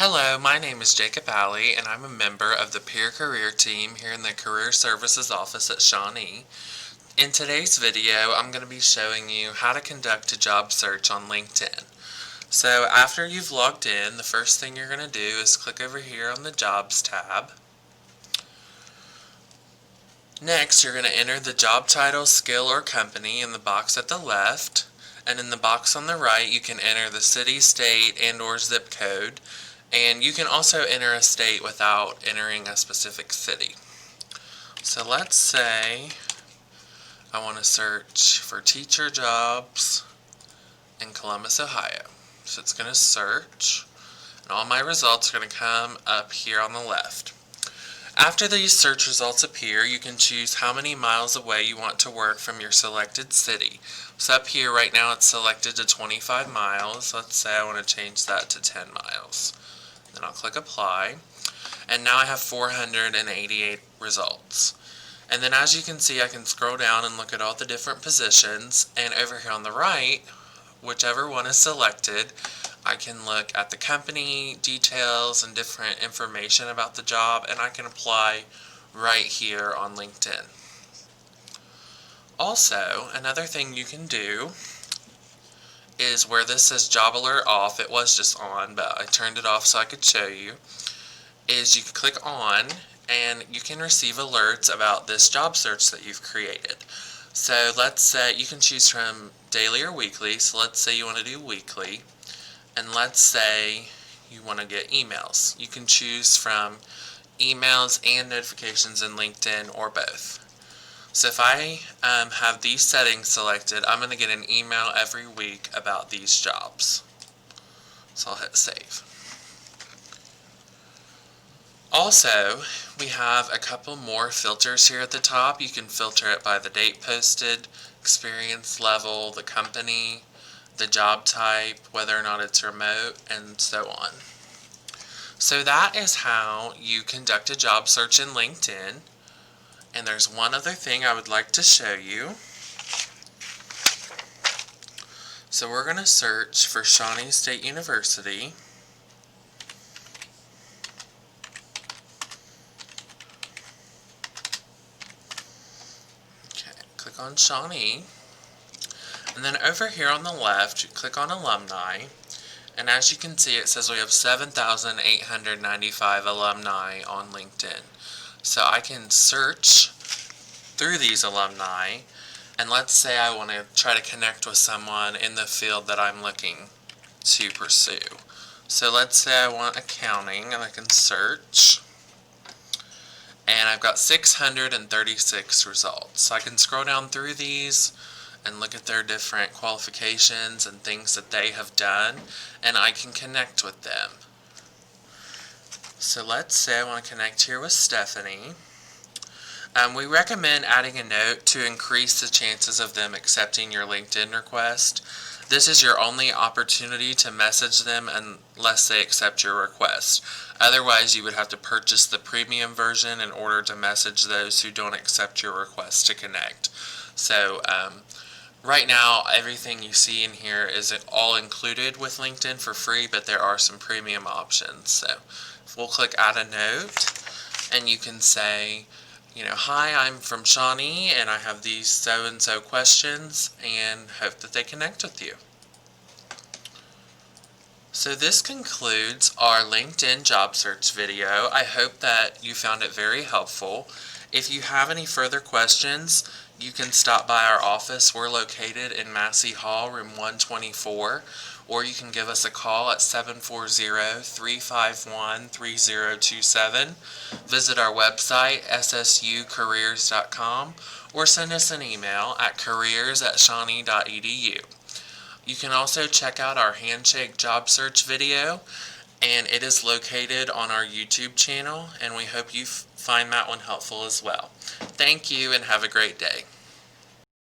Hello, my name is Jacob Alley, and I'm a member of the Peer Career Team here in the Career Services Office at Shawnee. In today's video, I'm going to be showing you how to conduct a job search on LinkedIn. So after you've logged in, the first thing you're going to do is click over here on the Jobs tab. Next, you're going to enter the job title, skill, or company in the box at the left, and in the box on the right, you can enter the city, state, and/or zip code. And you can also enter a state without entering a specific city. So let's say I want to search for teacher jobs in Columbus, Ohio. So it's going to search, and all my results are going to come up here on the left. After these search results appear, you can choose how many miles away you want to work from your selected city. So up here right now it's selected to 25 miles. Let's say I want to change that to 10 miles. Then I'll click apply, and now I have 488 results. And then as you can see, I can scroll down and look at all the different positions, and over here on the right, whichever one is selected, I can look at the company details and different information about the job, and I can apply right here on LinkedIn. Also, another thing you can do is where this says job alert off, it was just on, but I turned it off so I could show you, is you can click on and you can receive alerts about this job search that you've created. So let's say you can choose from daily or weekly, so let's say you want to do weekly, and let's say you want to get emails. You can choose from emails and notifications in LinkedIn or both. So if I have these settings selected, I'm going to get an email every week about these jobs. So I'll hit save. Also, we have a couple more filters here at the top. You can filter it by the date posted, experience level, the company, the job type, whether or not it's remote, and so on. So that is how you conduct a job search in LinkedIn. And there's one other thing I would like to show you. So we're going to search for Shawnee State University. Okay, click on Shawnee. And then over here on the left, you click on Alumni. And as you can see, it says we have 7,895 alumni on LinkedIn. So I can search through these alumni, and let's say I want to try to connect with someone in the field that I'm looking to pursue. So let's say I want accounting, and I can search, and I've got 636 results. So I can scroll down through these and look at their different qualifications and things that they have done, and I can connect with them. So let's say I want to connect here with Stephanie. We recommend adding a note to increase the chances of them accepting your LinkedIn request. This is your only opportunity to message them unless they accept your request. Otherwise, you would have to purchase the premium version in order to message those who don't accept your request to connect. So right now, everything you see in here is all included with LinkedIn for free, but there are some premium options. So we'll click add a note, and you can say, hi, I'm from Shawnee, and I have these so-and-so questions, and hope that they connect with you. So this concludes our LinkedIn job search video. I hope that you found it very helpful. If you have any further questions, you can stop by our office. We're located in Massey Hall, room 124, or you can give us a call at 740-351-3027. Visit our website, ssucareers.com, or send us an email at careers@shawnee.edu. You can also check out our handshake job search video, and it is located on our YouTube channel, and we hope you find that one helpful as well. Thank you, and have a great day.